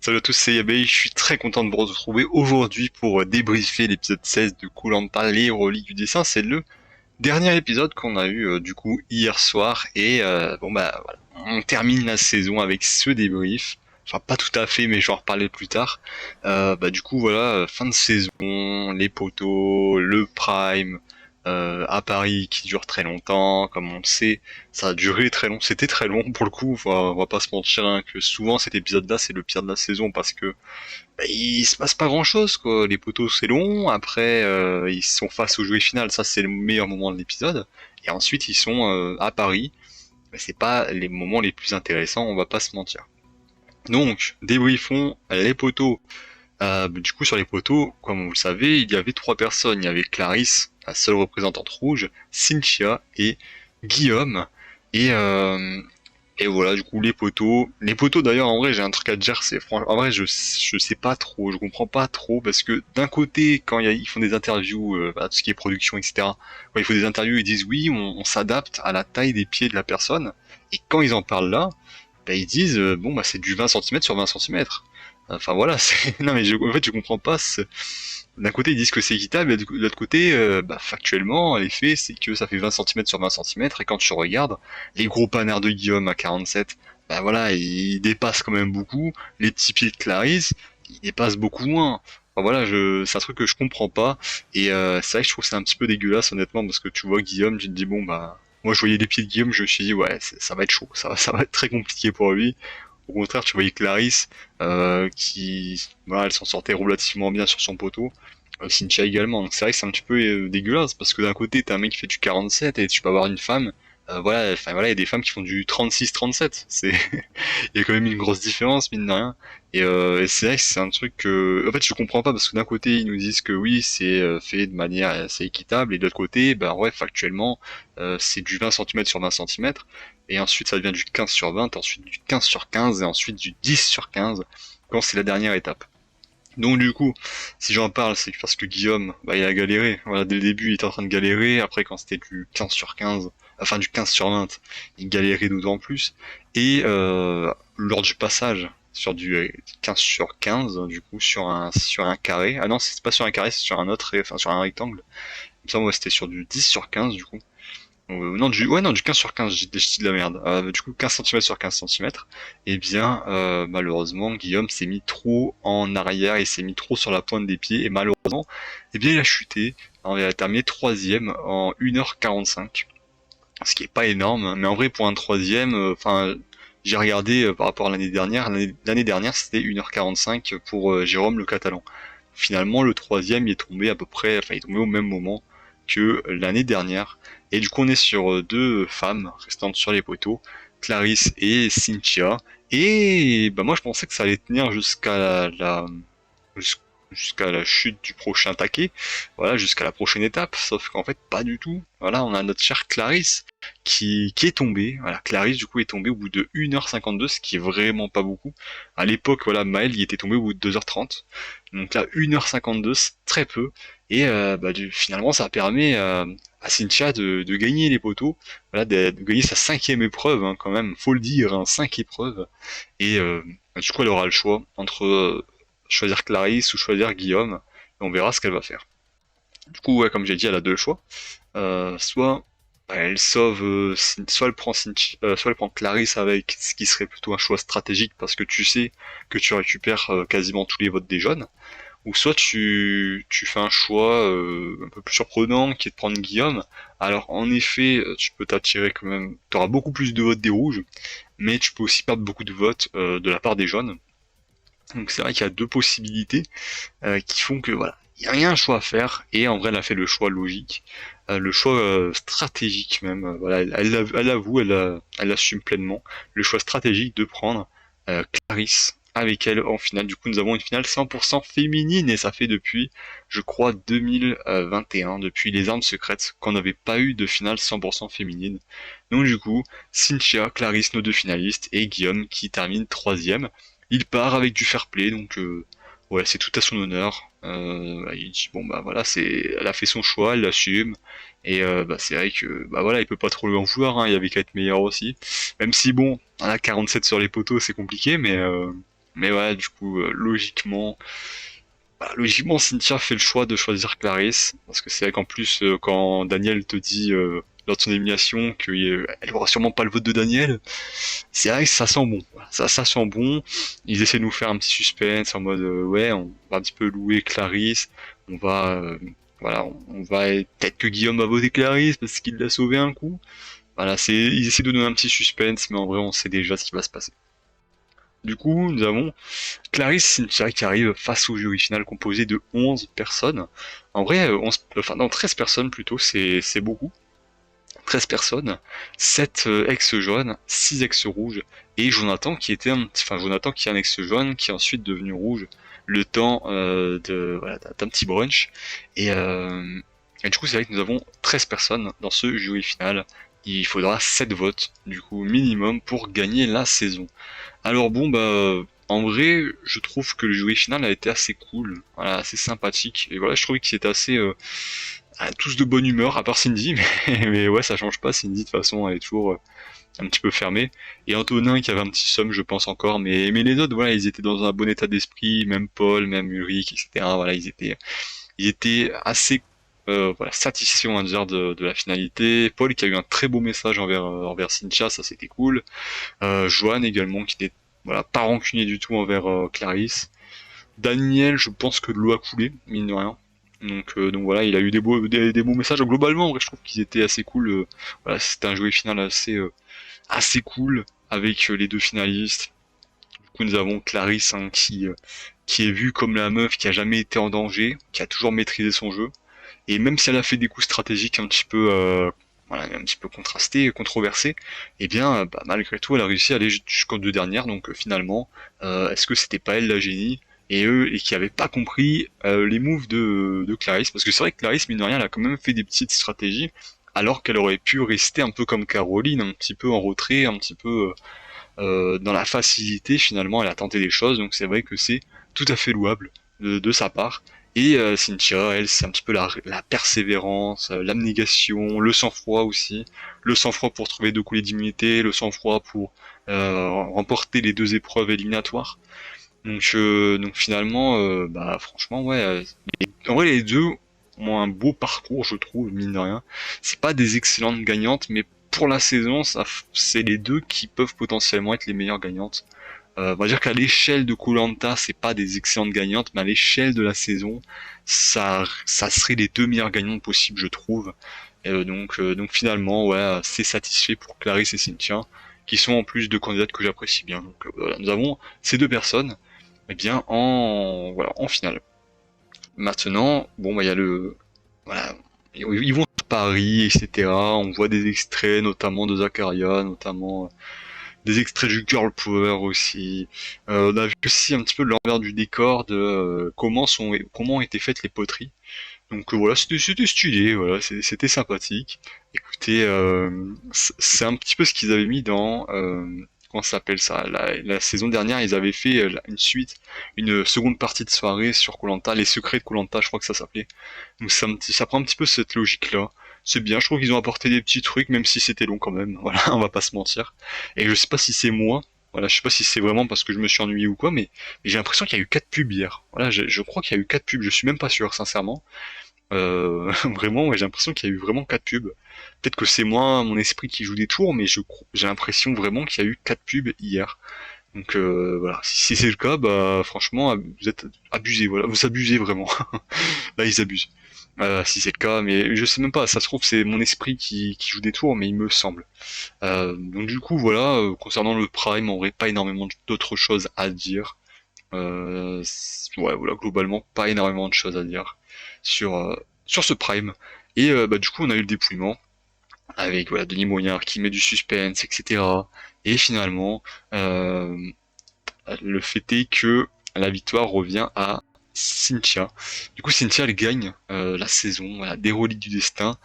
Salut à tous, c'est Yabe, je suis très content de vous retrouver aujourd'hui pour débriefer l'épisode 16 de koh les reliques du dessin. C'est le dernier épisode qu'on a eu du coup hier soir et bon bah voilà, on termine la saison avec ce débrief. Enfin pas tout à fait mais je vais en reparler plus tard. Bah du coup voilà, fin de saison, les poteaux, le prime, à Paris qui dure très longtemps, comme on le sait, ça a duré très long, c'était très long pour le coup, on va pas se mentir hein, que souvent cet épisode-là c'est le pire de la saison parce que bah, il se passe pas grand-chose quoi, les poteaux c'est long, après ils sont face au jouet final, ça c'est le meilleur moment de l'épisode, et ensuite ils sont à Paris, mais c'est pas les moments les plus intéressants, on va pas se mentir. Donc, débriefons les poteaux. Du coup, sur les poteaux, comme vous le savez, il y avait trois personnes. Il y avait Clarisse, la seule représentante rouge, Cynthia et Guillaume. Et, euh, et voilà, du coup, les poteaux. Les poteaux, d'ailleurs, en vrai, j'ai un truc à te dire. C'est franchement, en vrai, je sais pas trop, je comprends pas trop parce que d'un côté, quand ils font des interviews, bah, tout ce qui est production, etc. Quand ils font des interviews, ils disent oui, on s'adapte à la taille des pieds de la personne. Et quand ils en parlent là, bah, ils disent bon bah c'est du 20 centimètres sur 20 centimètres. Enfin voilà, non mais en fait je comprends pas. D'un côté ils disent que c'est équitable, et de l'autre côté, bah, factuellement, les faits c'est que ça fait 20 centimètres sur 20 centimètres, et quand tu regardes les gros panards de Guillaume à 47, bah voilà, ils dépassent quand même beaucoup. Les petits pieds de Clarisse, ils dépassent beaucoup moins. Enfin voilà, c'est un truc que je comprends pas, et c'est vrai que je trouve que c'est un petit peu dégueulasse honnêtement, parce que tu vois Guillaume, tu te dis bon bah moi je voyais les pieds de Guillaume, je me suis dit ouais ça va être chaud, ça va être très compliqué pour lui. Au contraire, tu voyais Clarisse qui, voilà, elle s'en sortait relativement bien sur son poteau. Cynthia également. Donc c'est vrai que c'est un petit peu dégueulasse parce que d'un côté t'as un mec qui fait du 47 et tu peux avoir une femme. Voilà, enfin voilà, il y a des femmes qui font du 36-37. C'est, il y a quand même une grosse différence mine de rien. Et c'est vrai que c'est un truc que, en fait, je comprends pas parce que d'un côté ils nous disent que oui, c'est fait de manière assez équitable et de l'autre côté, bah ouais, factuellement, c'est du 20 centimètres sur 20 centimètres. Et ensuite ça devient du 15 sur 20, ensuite du 15 sur 15 et ensuite du 10 sur 15 quand c'est la dernière étape. Donc du coup, si j'en parle, c'est parce que Guillaume, bah, il a galéré. Voilà, dès le début, il était en train de galérer. Après, quand c'était du 15 sur 15, enfin du 15 sur 20, il galérait d'autant plus. Et lors du passage sur du 15 sur 15, du coup, sur un carré. Ah non, c'est pas sur un carré, c'est sur un autre, enfin sur un rectangle. Comme ça, moi, c'était sur du 10 sur 15, du coup. Non, du 15 sur 15, je dis de la merde. Du coup, 15 centimètres sur 15 centimètres. Eh bien, malheureusement, Guillaume s'est mis trop en arrière, il s'est mis trop sur la pointe des pieds, et malheureusement, eh bien, il a chuté. Alors, il a terminé troisième en 1h45. Ce qui est pas énorme, hein. Mais en vrai, pour un troisième, enfin, j'ai regardé par rapport à l'année dernière. L'année dernière, c'était 1h45 pour Jérôme le Catalan. Finalement, le troisième, il est tombé à peu près, enfin, il est tombé au même moment que l'année dernière. Et du coup, on est sur deux femmes restantes sur les poteaux, Clarisse et Cynthia. Et bah moi, je pensais que ça allait tenir jus- jusqu'à la chute du prochain taquet, voilà, jusqu'à la prochaine étape. Sauf qu'en fait, pas du tout. Voilà, on a notre chère Clarisse qui est tombée. Voilà, Clarisse du coup est tombée au bout de 1h52, ce qui est vraiment pas beaucoup. À l'époque, voilà, Maël il était tombé au bout de 2h30. Donc là, 1h52, c'est très peu. Et finalement, ça permet à Cynthia de gagner les poteaux, voilà, de gagner sa cinquième épreuve, hein, quand même, faut le dire, hein, 5 épreuves. Et du coup, elle aura le choix entre choisir Clarisse ou choisir Guillaume, et on verra ce qu'elle va faire. Du coup, ouais, comme j'ai dit, elle a deux choix. Soit bah, elle sauve, soit elle prend Clarisse avec ce qui serait plutôt un choix stratégique parce que tu sais que tu récupères quasiment tous les votes des jeunes, ou soit tu fais un choix un peu plus surprenant qui est de prendre Guillaume. Alors en effet, tu peux t'attirer quand même, tu auras beaucoup plus de votes des rouges, mais tu peux aussi perdre beaucoup de votes de la part des jaunes. Donc c'est vrai qu'il y a deux possibilités qui font que voilà, il y a un choix à faire, et en vrai elle a fait le choix logique, le choix stratégique même, voilà, elle avoue, elle assume pleinement le choix stratégique de prendre Clarisse avec elle en finale. Du coup nous avons une finale 100% féminine, et ça fait depuis, je crois, 2021, depuis les armes secrètes, qu'on n'avait pas eu de finale 100% féminine. Donc du coup, Cynthia, Clarisse, nos deux finalistes, et Guillaume qui termine troisième. Il part avec du fair play, donc ouais, c'est tout à son honneur. Il dit bon bah voilà, elle a fait son choix, elle l'assume, et bah c'est vrai que bah voilà, il peut pas trop lui en vouloir, hein, il y avait qu'à être meilleur aussi. Même si bon, à la 47 sur les poteaux, c'est compliqué, mais Mais ouais, du coup, logiquement, Cynthia fait le choix de choisir Clarisse, parce que c'est vrai qu'en plus, quand Daniel te dit lors de son élimination qu'elle aura sûrement pas le vote de Daniel, c'est vrai que ça sent bon. Voilà, ça sent bon. Ils essaient de nous faire un petit suspense en mode ouais, on va un petit peu louer Clarisse, on va voilà, on va peut-être que Guillaume va voter Clarisse parce qu'il l'a sauvé un coup. Voilà, ils essaient de donner un petit suspense, mais en vrai, on sait déjà ce qui va se passer. Du coup, nous avons Clarisse Cynthia qui arrive face au jury final composé de 11 personnes. En vrai, 11, enfin non, 13 personnes plutôt, c'est beaucoup. 13 personnes, 7 ex-jaunes, 6 ex-rouges, et Jonathan qui était Jonathan qui est un ex-jaune, qui est ensuite devenu rouge, le temps voilà, d'un petit brunch. Et, euh, et du coup, c'est vrai que nous avons 13 personnes dans ce jury final. Il faudra 7 votes, du coup, minimum, pour gagner la saison. Alors bon, en vrai, je trouve que le jury final a été assez cool, voilà, assez sympathique, et voilà, je trouvais qu'ils étaient assez tous de bonne humeur, à part Cindy, mais ouais, ça change pas, Cindy de toute façon, elle est toujours un petit peu fermée, et Antonin qui avait un petit somme, je pense encore, mais les autres, voilà, ils étaient dans un bon état d'esprit, même Paul, même Ulrich, etc., voilà, ils étaient assez voilà, satisfaits, on va dire, de la finalité. Paul qui a eu un très beau message envers Cynthia, ça c'était cool. Joanne également qui n'était voilà, pas rancunier du tout envers Clarisse. Daniel, je pense que de l'eau a coulé, mine de rien. Donc voilà, il a eu des beaux messages. Globalement, en vrai, je trouve qu'ils étaient assez cool. Voilà, c'était un jouet final assez cool avec les deux finalistes. Du coup, nous avons Clarisse hein, qui est vue comme la meuf qui a jamais été en danger, qui a toujours maîtrisé son jeu. Et même si elle a fait des coups stratégiques un petit peu voilà, un petit peu contrastés, controversés, eh bien, malgré tout, elle a réussi à aller jusqu'aux deux dernières. Donc finalement, est-ce que c'était pas elle la génie et eux et qui avaient pas compris les moves de Clarisse? Parce que c'est vrai que Clarisse, mine de rien, elle a quand même fait des petites stratégies, alors qu'elle aurait pu rester un peu comme Caroline, un petit peu en retrait, un petit peu dans la facilité. Finalement, elle a tenté des choses, donc c'est vrai que c'est tout à fait louable de sa part. Et Cynthia, elle, c'est un petit peu la persévérance, l'abnégation, le sang-froid aussi. Le sang-froid pour trouver deux coulées d'immunité, le sang-froid pour remporter les deux épreuves éliminatoires. Donc finalement, franchement, ouais, en vrai les deux ont un beau parcours, je trouve, mine de rien. C'est pas des excellentes gagnantes, mais pour la saison, c'est les deux qui peuvent potentiellement être les meilleures gagnantes. On va dire qu'à l'échelle de koh c'est pas des excellentes gagnantes, mais à l'échelle de la saison, ça serait les deux meilleures gagnantes possibles, je trouve. Donc finalement, ouais, c'est satisfait pour Clarisse et Cynthia, qui sont en plus deux candidates que j'apprécie bien. Donc voilà, nous avons ces deux personnes, eh bien en finale. Maintenant, bon, il y a voilà, ils vont à Paris, etc. On voit des extraits, notamment de Zakaria, notamment des extraits du Girl Power aussi. On a vu aussi un petit peu l'envers du décor de comment ont été faites les poteries. Donc voilà, c'était stylé, voilà, c'était sympathique. Écoutez, c'est un petit peu ce qu'ils avaient mis dans comment ça s'appelle ça, la saison dernière, ils avaient fait une suite, une seconde partie de soirée sur koh les secrets de koh je crois que ça s'appelait. Donc ça prend un petit peu cette logique-là. C'est bien, je trouve qu'ils ont apporté des petits trucs, même si c'était long quand même. Voilà, on va pas se mentir. Et je sais pas si c'est moi. Voilà, je sais pas si c'est vraiment parce que je me suis ennuyé ou quoi, mais j'ai l'impression qu'il y a eu 4 pubs hier. Voilà, je crois qu'il y a eu 4 pubs. Je suis même pas sûr, sincèrement. Vraiment, ouais, j'ai l'impression qu'il y a eu vraiment 4 pubs. Peut-être que c'est moi, mon esprit qui joue des tours, mais j'ai l'impression vraiment qu'il y a eu 4 pubs hier. Donc voilà, si c'est le cas, franchement, vous êtes abusés, voilà, vous abusez vraiment. Là, ils abusent. Si c'est le cas, mais je sais même pas, ça se trouve c'est mon esprit qui joue des tours, mais il me semble. Donc du coup, voilà, concernant le Prime, on aurait pas énormément d'autres choses à dire. Ouais, voilà, globalement, pas énormément de choses à dire sur, sur ce Prime. Et du coup, on a eu le dépouillement avec voilà, Denis Moignard qui met du suspense, etc. Et finalement, euh, le fait est que la victoire revient à Cynthia. Du coup, Cynthia, elle gagne la saison, voilà, des reliques du destin.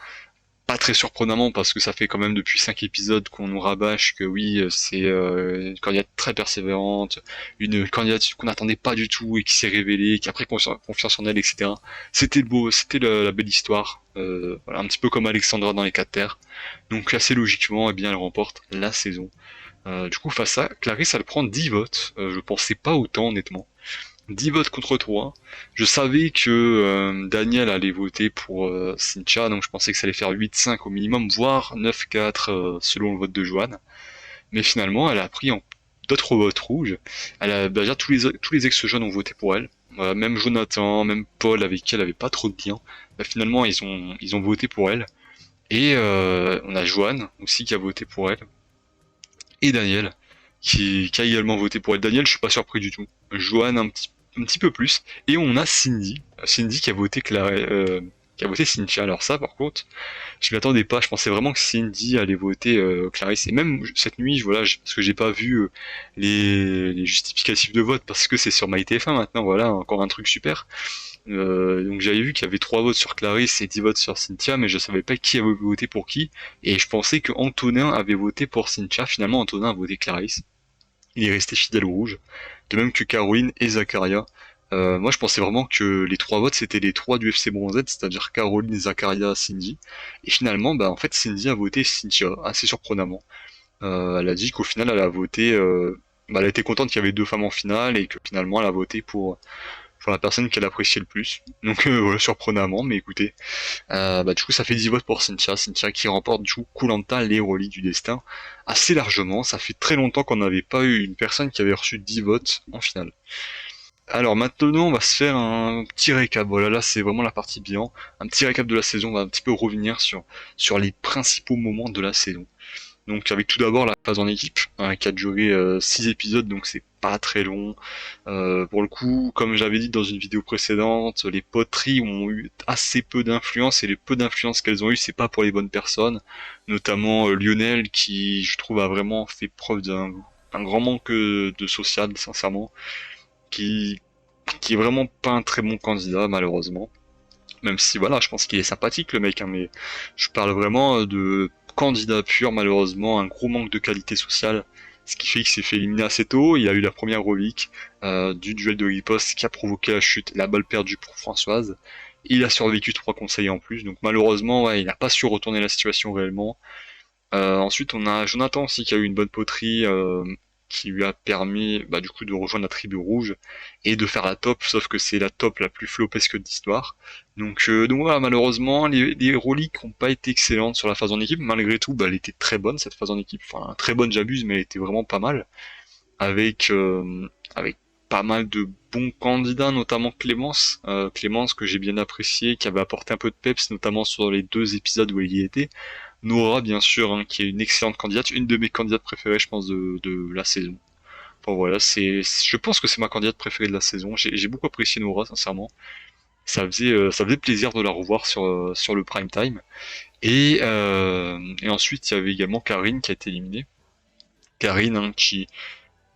Pas très surprenamment parce que ça fait quand même depuis 5 épisodes qu'on nous rabâche que oui, c'est une candidate très persévérante, une candidate qu'on n'attendait pas du tout et qui s'est révélée, qui a pris confiance en elle, etc. C'était beau, c'était la belle histoire. Voilà, un petit peu comme Alexandra dans les 4 terres. Donc assez logiquement, eh bien, elle remporte la saison. Du coup, face à Clarisse, elle prend 10 votes. Je pensais pas autant, honnêtement. 10 votes contre 3. Je savais que Daniel allait voter pour Cynthia, donc je pensais que ça allait faire 8-5 au minimum, voire 9-4 selon le vote de Joanne. Mais finalement, elle a pris en d'autres votes rouges. Elle a, bah, déjà, tous les ex-jeunes ont voté pour elle. Même Jonathan, même Paul, avec qui elle avait pas trop de liens. Bah, finalement, ils ont voté pour elle. Et on a Joanne aussi qui a voté pour elle. Et Daniel qui a également voté pour elle. Daniel, je suis pas surpris du tout. Joanne un petit peu plus. Et on a Cindy qui a voté qui a voté Cynthia. Alors ça, par contre, je m'y attendais pas. Je pensais vraiment que Cindy allait voter Clarisse. Et même cette nuit, voilà, parce que j'ai pas vu les justificatifs de vote parce que c'est sur MyTF1 maintenant. Voilà, encore un truc super. Donc j'avais vu qu'il y avait 3 votes sur Clarisse et 10 votes sur Cynthia, mais je savais pas qui avait voté pour qui. Et je pensais que Antonin avait voté pour Cynthia. Finalement, Antonin a voté Clarisse. Il est resté fidèle au rouge. De même que Caroline et Zakaria. Moi, je pensais vraiment que les 3 votes, c'était les 3 du FC Bronzette, c'est-à-dire Caroline, Zakaria, Cindy. Et finalement, bah, en fait, Cindy a voté Cynthia, assez surprenamment. Elle a dit qu'au final, elle a voté... bah, elle était contente qu'il y avait 2 femmes en finale et que finalement, elle a voté pour la personne qu'elle appréciait le plus. Donc voilà, surprenamment, mais écoutez. Bah, du coup, ça fait 10 votes pour Cynthia. Cynthia qui remporte du coup koh les reliques du destin, assez largement. Ça fait très longtemps qu'on n'avait pas eu une personne qui avait reçu 10 votes en finale. Alors maintenant, on va se faire un petit récap. Voilà, là, c'est vraiment la partie bilan. Un petit récap de la saison. On va un petit peu revenir sur les principaux moments de la saison. Donc avec tout d'abord la phase en équipe, hein, qui a duré 6 épisodes, donc c'est pas très long. Pour le coup, comme j'avais dit dans une vidéo précédente, les poteries ont eu assez peu d'influence, et les peu d'influence qu'elles ont eu, c'est pas pour les bonnes personnes, notamment Lionel qui, je trouve, a vraiment fait preuve d'un grand manque de social, sincèrement, qui qui est vraiment pas un très bon candidat malheureusement. Même si voilà, je pense qu'il est sympathique le mec, hein, mais je parle vraiment de candidat pur, malheureusement, un gros manque de qualité sociale, ce qui fait qu'il s'est fait éliminer assez tôt. Il a eu la première relique du duel de riposte qui a provoqué la chute, la balle perdue pour Françoise. Il a survécu 3 conseillers en plus, donc malheureusement, ouais, il n'a pas su retourner la situation réellement. Ensuite, on a Jonathan aussi qui a eu une bonne poterie, qui lui a permis bah, du coup de rejoindre la tribu rouge et de faire la top, sauf que c'est la top la plus flopesque de l'histoire. Donc voilà, malheureusement, les reliques n'ont pas été excellentes sur la phase en équipe. Malgré tout, bah, elle était très bonne cette phase en équipe. Enfin, très bonne, j'abuse, mais elle était vraiment pas mal. Avec pas mal de bons candidats, notamment Clémence. Clémence que j'ai bien apprécié, qui avait apporté un peu de peps, notamment sur les 2 épisodes où elle y était. Nora, bien sûr, hein, qui est une excellente candidate, une de mes candidates préférées, je pense, de la saison. Enfin voilà, je pense que c'est ma candidate préférée de la saison. J'ai beaucoup apprécié Nora, sincèrement. Ça faisait plaisir de la revoir sur le prime time. Et ensuite, il y avait également Karine qui a été éliminée. Karine, hein,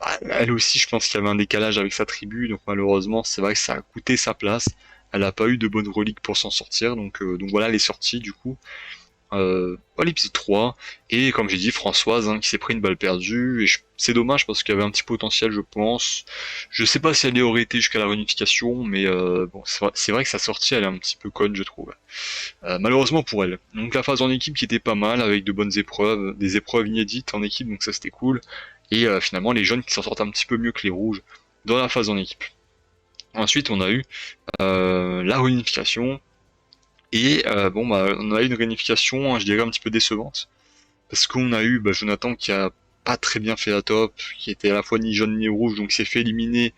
bah, elle aussi, je pense qu'il y avait un décalage avec sa tribu, donc malheureusement, c'est vrai que ça a coûté sa place. Elle n'a pas eu de bonne relique pour s'en sortir, donc voilà, elle est sortie du coup. À l'épisode 3, et comme j'ai dit, Françoise, hein, qui s'est pris une balle perdue, et c'est dommage parce qu'il y avait un petit potentiel, je pense. Je sais pas si elle aurait été jusqu'à la réunification, mais bon, c'est vrai que sa sortie, elle est un petit peu conne, je trouve. Malheureusement pour elle. Donc la phase en équipe qui était pas mal, avec de bonnes épreuves, des épreuves inédites en équipe, donc ça c'était cool. Et finalement les jeunes qui s'en sortent un petit peu mieux que les rouges dans la phase en équipe. Ensuite on a eu la réunification, et bon bah on a eu une réunification, hein, je dirais un petit peu décevante, parce qu'on a eu Jonathan qui a pas très bien fait la top, qui était à la fois ni jaune ni rouge, donc s'est fait éliminer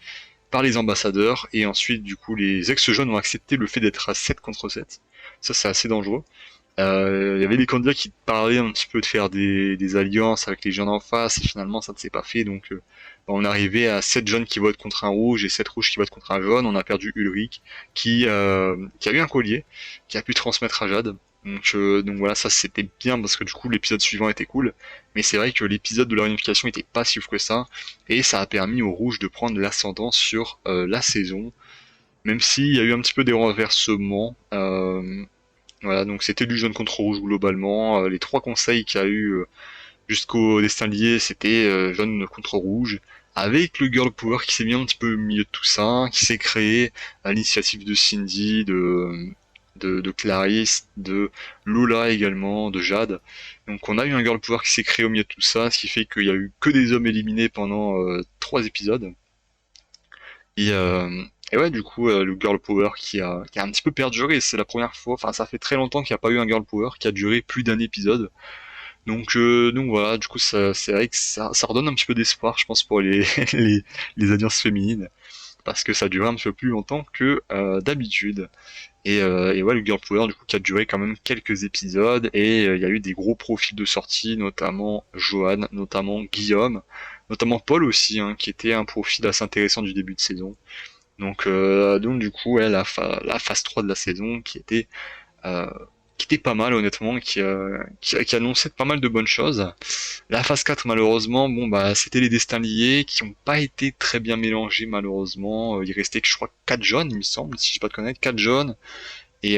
par les ambassadeurs, et ensuite du coup les ex-jeunes ont accepté le fait d'être à 7 contre 7. Ça c'est assez dangereux. Il y avait des candidats qui parlaient un petit peu de faire des alliances avec les jeunes en face, et finalement ça ne s'est pas fait, donc on est arrivé à 7 jeunes qui votent contre un rouge et 7 rouges qui votent contre un jaune. On a perdu Ulrich qui a eu un collier, qui a pu transmettre à Jade. Donc voilà, ça c'était bien parce que du coup l'épisode suivant était cool, mais c'est vrai que l'épisode de la réunification était pas si ouf que ça, et ça a permis aux rouges de prendre l'ascendant sur la saison, même s'il y a eu un petit peu des renversements. Voilà, donc c'était du jaune contre rouge globalement. Les 3 conseils qu'il y a eu jusqu'au destin lié, c'était jaune contre rouge, avec le girl power qui s'est mis un petit peu au milieu de tout ça, qui s'est créé à l'initiative de Cindy, de Clarisse, de Lola également, de Jade. Donc on a eu un girl power qui s'est créé au milieu de tout ça, ce qui fait qu'il y a eu que des hommes éliminés pendant 3 épisodes. Et, euh, et ouais, du coup, le girl power qui a un petit peu perduré, c'est la première fois, enfin ça fait très longtemps qu'il n'y a pas eu un girl power qui a duré plus d'un épisode. Donc voilà, du coup, c'est vrai que ça redonne un petit peu d'espoir, je pense, pour les alliances féminines, parce que ça durait un petit peu plus longtemps que d'habitude. Et ouais, le Girl Power, du coup, qui a duré quand même quelques épisodes, et il y a eu des gros profils de sortie, notamment Johan, notamment Guillaume, notamment Paul aussi, hein, qui était un profil assez intéressant du début de saison. Donc du coup, ouais, la phase 3 de la saison euh, qui était pas mal honnêtement, qui annonçait pas mal de bonnes choses. La phase 4 malheureusement, bon bah c'était les destins liés qui ont pas été très bien mélangés malheureusement. Il restait que je crois 4 jaunes il me semble, si je pas de connaître, 4 jaunes. Et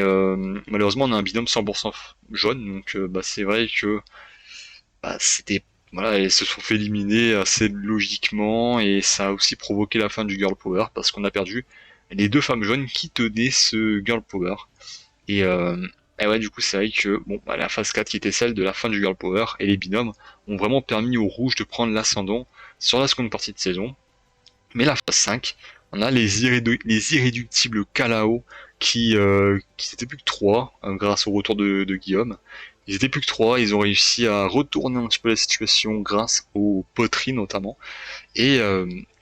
malheureusement on a un binôme 100% jaune, donc bah c'est vrai que bah, c'était voilà, elles se sont fait éliminer assez logiquement et ça a aussi provoqué la fin du Girl Power parce qu'on a perdu les deux femmes jaunes qui tenaient ce Girl Power. Et, euh, et ouais, du coup, c'est vrai que bon, bah, la phase 4 qui était celle de la fin du Girl Power et les binômes ont vraiment permis aux rouges de prendre l'ascendant sur la seconde partie de saison. Mais la phase 5, on a les irréductibles Kalao qui étaient plus que 3 grâce au retour de Guillaume. Ils étaient plus que 3, ils ont réussi à retourner un petit peu la situation grâce aux poteries notamment et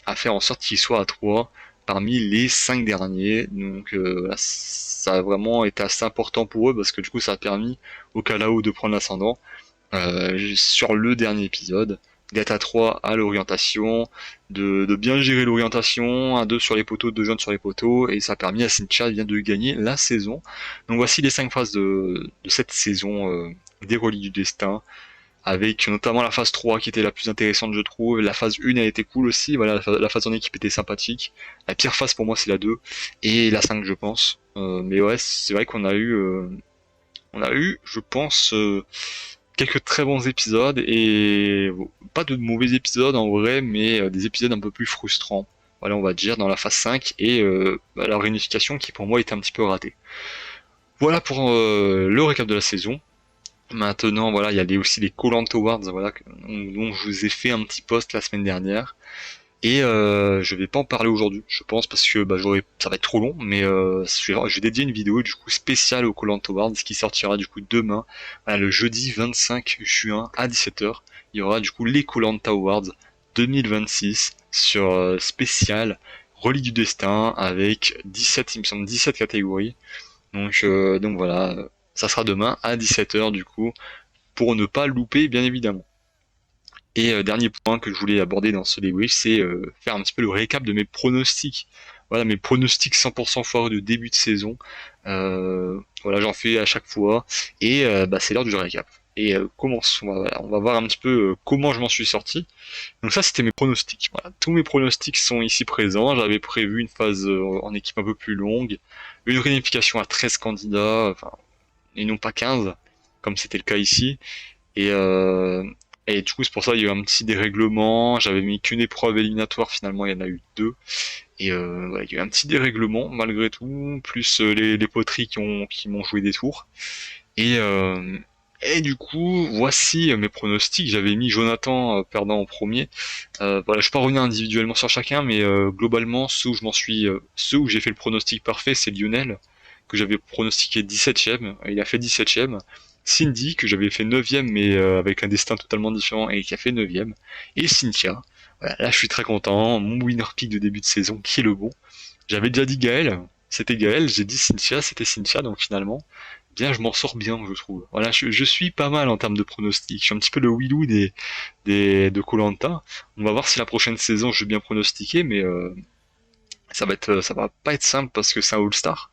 à faire en sorte qu'ils soient à 3 parmi les 5 derniers. Donc voilà, ça a vraiment été assez important pour eux parce que du coup ça a permis au Kalao de prendre l'ascendant sur le dernier épisode, d'être à 3 à l'orientation, de bien gérer l'orientation, à 2 sur les poteaux, 2 jeunes sur les poteaux, et ça a permis à Cynthia bien de gagner la saison. Donc voici les 5 phases de cette saison des Reliques du Destin, avec notamment la phase 3 qui était la plus intéressante je trouve, la phase 1 a été cool aussi, voilà, la phase en équipe était sympathique, la pire phase pour moi c'est la 2, et la 5 je pense, mais ouais c'est vrai on a eu je pense quelques très bons épisodes, et bon, pas de mauvais épisodes en vrai, mais des épisodes un peu plus frustrants, voilà on va dire, dans la phase 5, et bah, la réunification qui pour moi était un petit peu ratée. Voilà pour le récap de la saison. Maintenant, voilà, il y a aussi les Call Awards, voilà, dont je vous ai fait un petit post la semaine dernière. Et je vais pas en parler aujourd'hui, je pense, parce que bah, ça va être trop long, mais je vais dédier une vidéo du coup spéciale au Call Awards qui sortira du coup demain, voilà, le jeudi 25 juin à 17h. Il y aura du coup les Call Awards 2026 sur spécial Relique du Destin avec 17, il me semble 17 catégories. Donc voilà, ça sera demain à 17h du coup, pour ne pas louper bien évidemment. Et dernier point que je voulais aborder dans ce débrief, c'est faire un petit peu le récap de mes pronostics. Voilà, mes pronostics 100% foireux de début de saison. Voilà, j'en fais à chaque fois. Et bah, c'est l'heure du récap. Et commençons, voilà, on va voir un petit peu comment je m'en suis sorti. Donc ça, c'était mes pronostics. Voilà, tous mes pronostics sont ici présents. J'avais prévu une phase en équipe un peu plus longue, une réunification à 13 candidats, enfin, et non pas 15, comme c'était le cas ici. Et, euh, et du coup, c'est pour ça qu'il y a eu un petit dérèglement. J'avais mis qu'une épreuve éliminatoire, finalement, il y en a eu deux. Et voilà, il y a eu un petit dérèglement, malgré tout, plus les poteries qui m'ont joué des tours. Et, euh, et du coup, voici mes pronostics. J'avais mis Jonathan perdant en premier. Voilà, je vais pas revenir individuellement sur chacun, mais globalement, ceux où j'ai fait le pronostic parfait, c'est Lionel, que j'avais pronostiqué 17ème, il a fait 17ème. Cindy, que j'avais fait 9ème, mais avec un destin totalement différent, et qui a fait 9ème. Et Cynthia. Voilà, là, je suis très content. Mon winner pick de début de saison, qui est le bon. J'avais déjà dit Gaël, c'était Gaël. J'ai dit Cynthia, c'était Cynthia. Donc finalement, bien, je m'en sors bien, je trouve. Voilà, je suis pas mal en termes de pronostics. Je suis un petit peu le Willou de koh. On va voir si la prochaine saison je vais bien pronostiquer, mais ça va pas être simple parce que c'est un All-Star.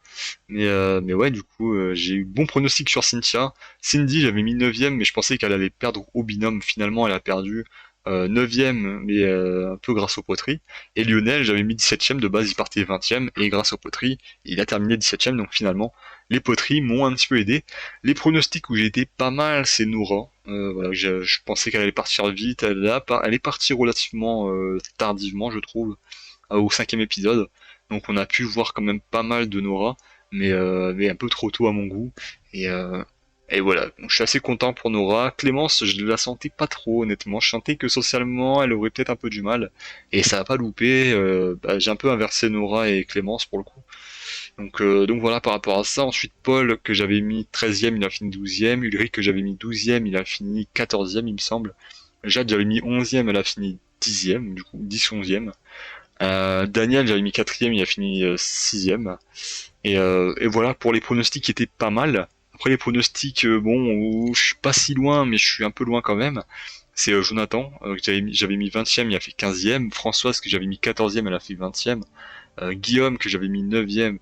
Mais ouais, du coup, j'ai eu bon pronostic sur Cynthia. Cindy, j'avais mis 9ème, mais je pensais qu'elle allait perdre au binôme. Finalement, elle a perdu 9ème, mais un peu grâce aux poteries. Et Lionel, j'avais mis 17ème, de base il partait 20ème, et grâce aux poteries, il a terminé 17ème, donc finalement, les poteries m'ont un petit peu aidé. Les pronostics où j'ai été pas mal, c'est Noura. Voilà, je pensais qu'elle allait partir vite, elle est partie relativement tardivement, je trouve, au 5ème épisode. Donc on a pu voir quand même pas mal de Nora. mais un peu trop tôt à mon goût. Et, euh, et voilà, donc, je suis assez content pour Nora. Clémence, je la sentais pas trop, honnêtement. Je sentais que socialement, elle aurait peut-être un peu du mal. Et ça a pas loupé. J'ai un peu inversé Nora et Clémence pour le coup. Donc voilà par rapport à ça. Ensuite, Paul, que j'avais mis 13e, il a fini 12e. Ulrich, que j'avais mis 12e, il a fini 14e, il me semble. Jade, j'avais mis 11e, elle a fini 10e, du coup, 10-11e. Daniel, j'avais mis 4e, il a fini 6e. Et voilà pour les pronostics qui étaient pas mal. Après les pronostics, bon, où je suis pas si loin, mais je suis un peu loin quand même. C'est Jonathan, que j'avais mis 20e, il a fait 15e. Françoise, que j'avais mis 14e, elle a fait 20e. Guillaume, que j'avais mis 9e,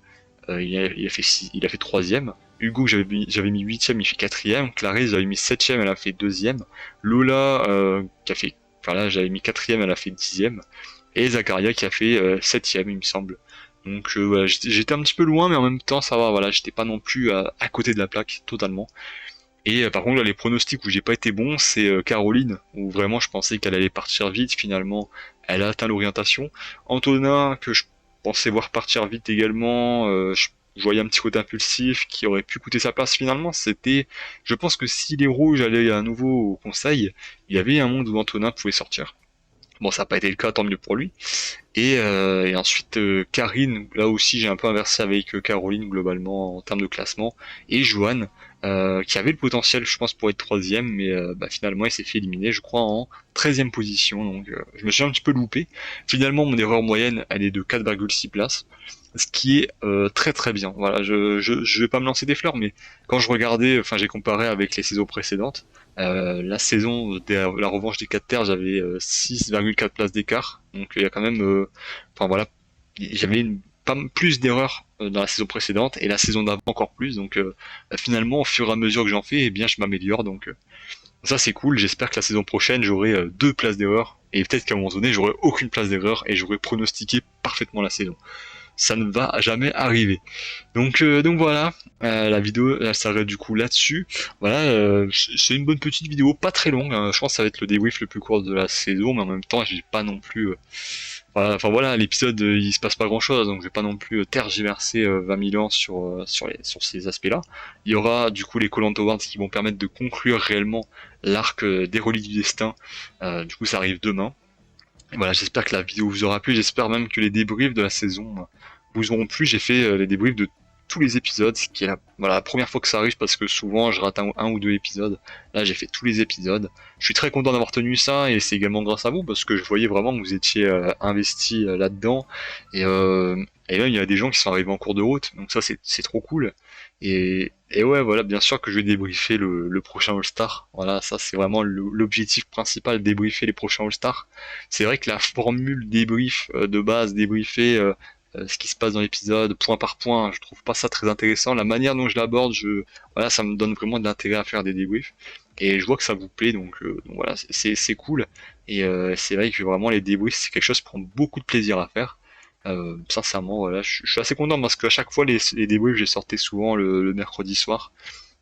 il a fait 3e. Hugo, que j'avais mis 8e, il fait 4e. Clarisse, j'avais mis 7e, elle a fait 2e. Lola, qui a fait, enfin là, j'avais mis 4e, elle a fait 10e. Et Zakaria, qui a fait 7e, il me semble. Donc voilà, j'étais un petit peu loin, mais en même temps, ça va, voilà, j'étais pas non plus à côté de la plaque, totalement. Et par contre, là, les pronostics où j'ai pas été bon, c'est Caroline, où vraiment je pensais qu'elle allait partir vite, finalement, elle a atteint l'orientation. Antonin, que je pensais voir partir vite également, je voyais un petit côté impulsif qui aurait pu coûter sa place finalement. Je pense que si les rouges allaient à nouveau au conseil, il y avait un monde où Antonin pouvait sortir. Bon, ça n'a pas été le cas, tant mieux pour lui. Et ensuite, Karine, là aussi j'ai un peu inversé avec Caroline globalement en termes de classement. Et Joanne, qui avait le potentiel, je pense, pour être troisième, mais finalement il s'est fait éliminer, je crois, en 13e position. Donc je me suis un petit peu loupé. Finalement, mon erreur moyenne, elle est de 4,6 places, ce qui est très très bien. Voilà, je vais pas me lancer des fleurs, mais quand je regardais, enfin j'ai comparé avec les saisons précédentes, la saison de la revanche des 4 terres, j'avais 6,4 places d'écart. Donc il y a quand même, enfin voilà, j'avais pas plus d'erreurs dans la saison précédente et la saison d'avant encore plus. Donc finalement, au fur et à mesure que j'en fais, eh bien je m'améliore. Donc ça c'est cool. J'espère que la saison prochaine j'aurai 2 places d'erreur et peut-être qu'à un moment donné j'aurai aucune place d'erreur et j'aurai pronostiqué parfaitement la saison. Ça ne va jamais arriver. Donc voilà, la vidéo elle s'arrête du coup là-dessus. Voilà, c'est une bonne petite vidéo, pas très longue, hein. Je pense que ça va être le débrief le plus court de la saison, mais en même temps j'ai pas non plus. Enfin voilà, l'épisode il se passe pas grand-chose, donc je vais pas non plus tergiverser 20 000 ans sur ces aspects-là. Il y aura du coup les Collant Awards qui vont permettre de conclure réellement l'arc des Reliques du Destin. Du coup ça arrive demain. Et voilà, j'espère que la vidéo vous aura plu, j'espère même que les débriefs de la saison vous auront plu. J'ai fait les débriefs de tous les épisodes, ce qui est la première fois que ça arrive parce que souvent je rate un ou deux épisodes. Là j'ai fait tous les épisodes. Je suis très content d'avoir tenu ça et c'est également grâce à vous parce que je voyais vraiment que vous étiez investis là-dedans. Et, euh, et là il y a des gens qui sont arrivés en cours de route, donc ça c'est trop cool. Et ouais voilà, bien sûr que je vais débriefer le prochain All-Star. Voilà, ça c'est vraiment l'objectif principal, débriefer les prochains All-Star. C'est vrai que la formule débrief de base, débriefer ce qui se passe dans l'épisode point par point, je trouve pas ça très intéressant. La manière dont je l'aborde, voilà, ça me donne vraiment de l'intérêt à faire des débriefs. Et je vois que ça vous plaît, donc voilà, c'est cool. Et c'est vrai que vraiment les débriefs, c'est quelque chose qui prend beaucoup de plaisir à faire. Sincèrement, voilà, je suis assez content parce qu'à chaque fois les débriefs, j'ai sorti souvent le mercredi soir.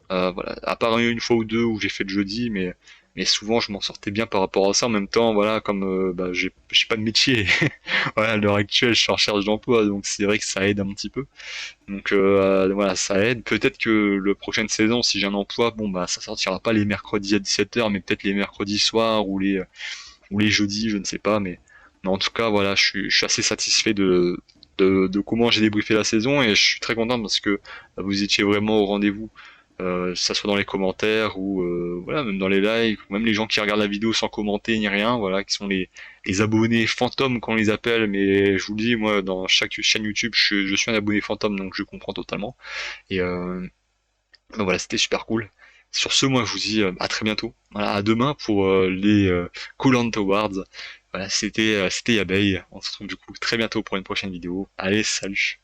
Voilà, à part une fois ou deux où j'ai fait le jeudi, mais souvent je m'en sortais bien par rapport à ça. En même temps, voilà, comme j'ai pas de métier, voilà, à l'heure actuelle, je suis en recherche d'emploi, donc c'est vrai que ça aide un petit peu. Donc voilà, ça aide. Peut-être que la prochaine saison, si j'ai un emploi, bon bah ça sortira pas les mercredis à 17h, mais peut-être les mercredis soirs ou les jeudis, je ne sais pas, mais en tout cas, voilà, je suis assez satisfait de comment j'ai débriefé la saison et je suis très content parce que vous étiez vraiment au rendez-vous, ça soit dans les commentaires ou voilà, même dans les lives, ou même les gens qui regardent la vidéo sans commenter ni rien, voilà, qui sont les abonnés fantômes qu'on les appelle, mais je vous le dis, moi, dans chaque chaîne YouTube, je suis un abonné fantôme, donc je comprends totalement. Et ben voilà, c'était super cool. Sur ce, moi, je vous dis à très bientôt. Voilà, à demain pour les Coolant Awards. Voilà, c'était Abeille. On se retrouve du coup très bientôt pour une prochaine vidéo. Allez, salut!